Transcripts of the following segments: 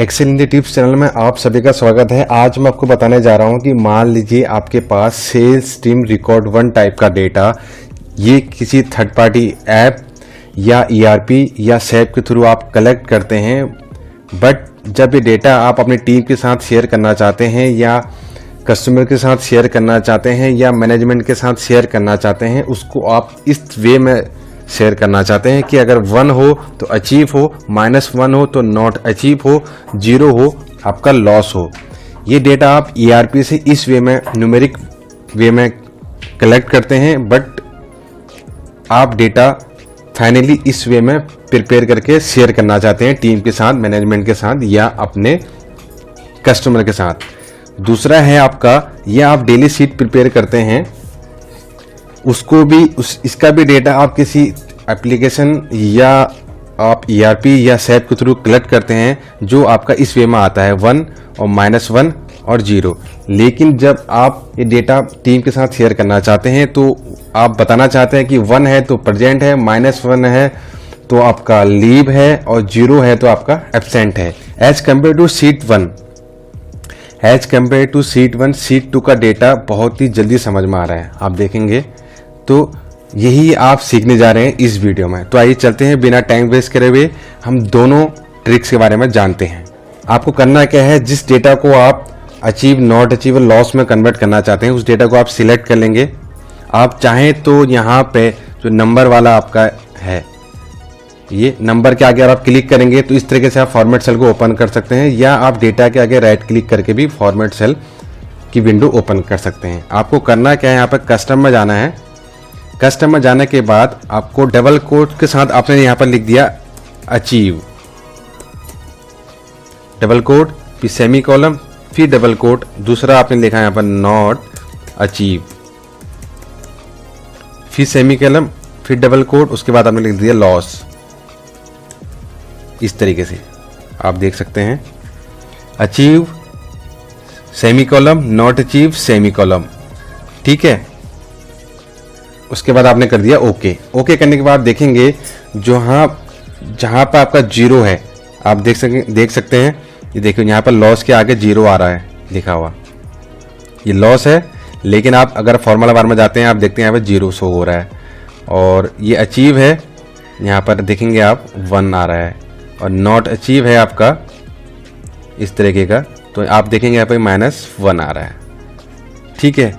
Excel India tips channel में आप सभी का स्वागत है। आज मैं आपको बताने जा रहा हूं कि मान लीजिए आपके पास सेल्स टीम रिकॉर्ड 1 टाइप का डेटा ये किसी थर्ड पार्टी ऐप या ईआरपी या सैप के थ्रू आप कलेक्ट करते हैं, बट जब ये डेटा आप अपनी टीम के साथ शेयर करना चाहते हैं या कस्टमर के साथ शेयर करना चाहते हैं या मैनेजमेंट के साथ शेयर करना चाहते हैं, उसको आप इस वे में शेयर करना चाहते हैं कि अगर 1 हो तो अचीव हो, -1 हो तो नॉट अचीव हो, 0 हो आपका लॉस हो। ये डेटा आप ईआरपी से इस वे में न्यूमेरिक वे में कलेक्ट करते हैं, बट आप डेटा फाइनली इस वे में प्रिपेयर करके शेयर करना चाहते हैं टीम के साथ, मैनेजमेंट के साथ या अपने कस्टमर के साथ। दूसरा है आपका, यह आप डेली शीट प्रिपेयर करते हैं, उसको भी इसका भी डेटा आप किसी एप्लीकेशन या आप ईआरपी या सैप के थ्रू कलेक्ट करते हैं, जो आपका इस वे में आता है 1 और -1 और 0। लेकिन जब आप ये डेटा टीम के साथ शेयर करना चाहते हैं तो आप बताना चाहते हैं कि 1 है तो प्रेजेंट है, -1 है तो आपका लीव है और 0 है तो आपका एब्सेंट है। As compare to sheet 1, sheet 2 का डेटा बहुत ही जल्दी समझ में आ रहा है, आप देखेंगे। तो यही आप सीखने जा रहे हैं इस वीडियो में। तो आइए चलते हैं, बिना टाइम वेस्ट करे हुए हम दोनों ट्रिक्स के बारे में जानते हैं। आपको करना क्या है, जिस डेटा को आप अचीव, नॉट अचीव, लॉस में कन्वर्ट करना चाहते हैं, उस डेटा को आप सिलेक्ट कर लेंगे। आप चाहें तो यहाँ पे जो नंबर वाला आपका है, ये नंबर के आगे आप क्लिक करेंगे तो इस तरीके से आप फॉर्मेट सेल को ओपन कर सकते हैं, या आप डेटा के आगे राइट क्लिक करके भी फॉर्मेट सेल की विंडो ओपन कर सकते हैं। आपको करना क्या है, यहाँ पर कस्टम में जाना है। कस्टम में जाने के बाद आपको डबल कोट के साथ आपने यहाँ पर लिख दिया अचीव, डबल कोट, फिर सेमी कॉलम, फिर डबल कोट, दूसरा आपने लिखा यहाँ पर नॉट अचीव, फिर सेमी कॉलम, फिर डबल कोट, उसके बाद आपने लिख दिया लॉस। इस तरीके से आप देख सकते हैं, achieve, semi column, not achieve, semi column, ठीक है। उसके बाद आपने कर दिया ओके। ओके करने के बाद देखेंगे जहां पर आपका 0 है, आप देख सकते हैं, ये देखिए यहाँ पर लॉस के आगे 0 आ रहा है लिखा हुआ, ये लॉस है। लेकिन आप अगर फॉर्मूला बार में जाते हैं, आप देखते हैं यहाँ पर 0 शो हो रहा है, और ये अचीव है, यहाँ पर देखेंगे आप 1 आ रहा है, और नॉट अचीव है आपका इस तरीके का, तो आप देखेंगे यहाँ पर -1 आ रहा है, ठीक है।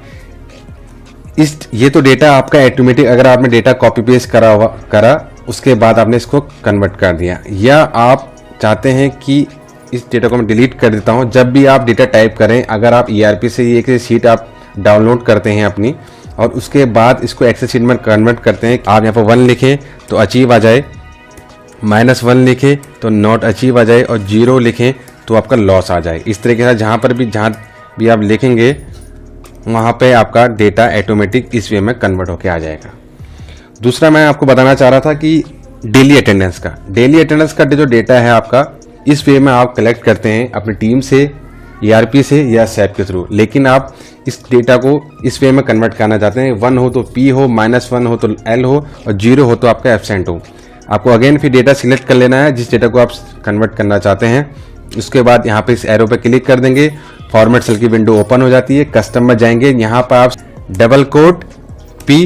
ये तो डेटा आपका ऑटोमेटिक, अगर आपने डेटा कॉपी पेस्ट करा उसके बाद आपने इसको कन्वर्ट कर दिया, या आप चाहते हैं कि इस डेटा को मैं डिलीट कर देता हूं। जब भी आप डेटा टाइप करें, अगर आप ईआरपी से एक शीट आप डाउनलोड करते हैं अपनी, और उसके बाद इसको एक्सेल शीट में कन्वर्ट करते हैं, आप यहाँ पर 1 लिखें तो अचीव आ जाए, -1 लिखें तो नॉट अचीव आ जाए, और 0 लिखें तो आपका लॉस आ जाए। इस तरीके से जहाँ भी आप लिखेंगे वहाँ पे आपका डेटा ऑटोमेटिक इस वे में कन्वर्ट होके आ जाएगा। दूसरा मैं आपको बताना चाह रहा था कि डेली अटेंडेंस का जो डेटा है आपका, इस वे में आप कलेक्ट करते हैं अपनी टीम से, ईआरपी से या सैप के थ्रू। लेकिन आप इस डेटा को इस वे में कन्वर्ट करना चाहते हैं, 1 हो तो P हो, -1 हो तो L हो, और 0 हो तो आपका एब्सेंट हो। आपको अगेन फिर डेटा सिलेक्ट कर लेना है, जिस डेटा को आप कन्वर्ट करना चाहते हैं। उसके बाद यहाँ पे इस एरो पे क्लिक कर देंगे, फॉर्मेट सेल की विंडो ओपन हो जाती है। कस्टम में जाएंगे, यहाँ पर आप double quote P,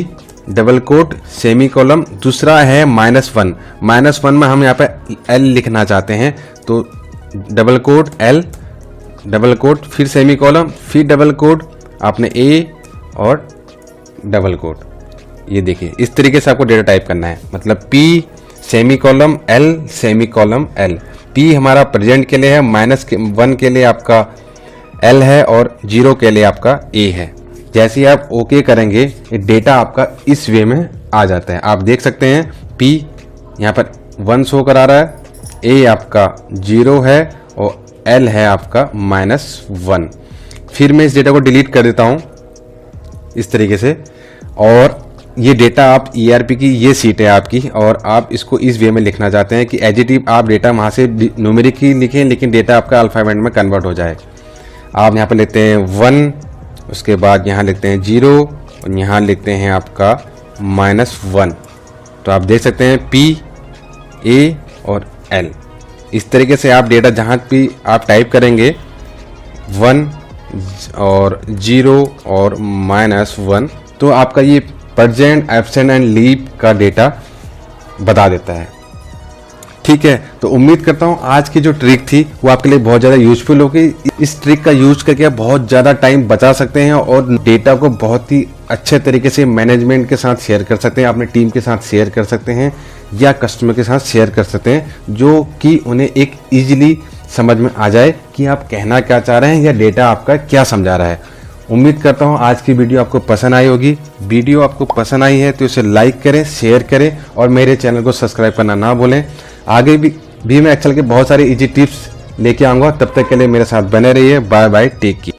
double quote, semicolon, दूसरा है -1 में हम यहाँ पे L लिखना चाहते हैं, तो double quote L, double quote, फिर सेमी कॉलम, फिर डबल कोट, आपने A और डबल कोट। ये देखिए इस तरीके से आपको डेटा टाइप करना है, मतलब P, semi column, L, semi column, L। P हमारा प्रेजेंट के लिए है, -1 के लिए आपका L है, और 0 के लिए आपका A है। जैसे ही आप ओके करेंगे, ये डेटा आपका इस वे में आ जाता है। आप देख सकते हैं P यहाँ पर 1 शो करा रहा है, A आपका 0 है, और L है आपका -1। फिर मैं इस डेटा को डिलीट कर देता हूँ इस तरीके से, और ये डेटा आप ईआरपी की ये सीट है आपकी, और आप इसको इस वे में लिखना चाहते हैं कि एडिटिव आप डेटा वहाँ से न्यूमेरिक ही लिखें, लेकिन डेटा आपका अल्फाबेट में कन्वर्ट हो जाए। आप यहाँ पर लिखते हैं 1, उसके बाद यहाँ लिखते हैं 0, और यहाँ लिखते हैं आपका -1। तो आप देख सकते हैं P, A और L इस तरीके से आप डेटा जहाँ भी आप टाइप करेंगे 1 और 0 और -1 तो आपका ये प्रेजेंट, एब्सेंट एंड लीव का डेटा बता देता है। ठीक है, तो उम्मीद करता हूँ आज की जो ट्रिक थी वो आपके लिए बहुत ज़्यादा यूजफुल होगी। इस ट्रिक का यूज करके आप बहुत ज़्यादा टाइम बचा सकते हैं और डेटा को बहुत ही अच्छे तरीके से मैनेजमेंट के साथ शेयर कर सकते हैं, अपने टीम के साथ शेयर कर सकते हैं या कस्टमर के साथ शेयर कर सकते हैं, जो कि उन्हें एक ईजिली समझ में आ जाए कि आप कहना क्या चाह रहे हैं या डेटा आपका क्या समझा रहा है। उम्मीद करता हूँ आज की वीडियो आपको पसंद आई होगी। वीडियो आपको पसंद आई है तो इसे लाइक करें, शेयर करें और मेरे चैनल को सब्सक्राइब करना ना भूलें। आगे भी मैं एक्सेल के बहुत सारे इजी टिप्स लेके आऊँगा। तब तक के लिए मेरे साथ बने रहिए। Bye bye, take care.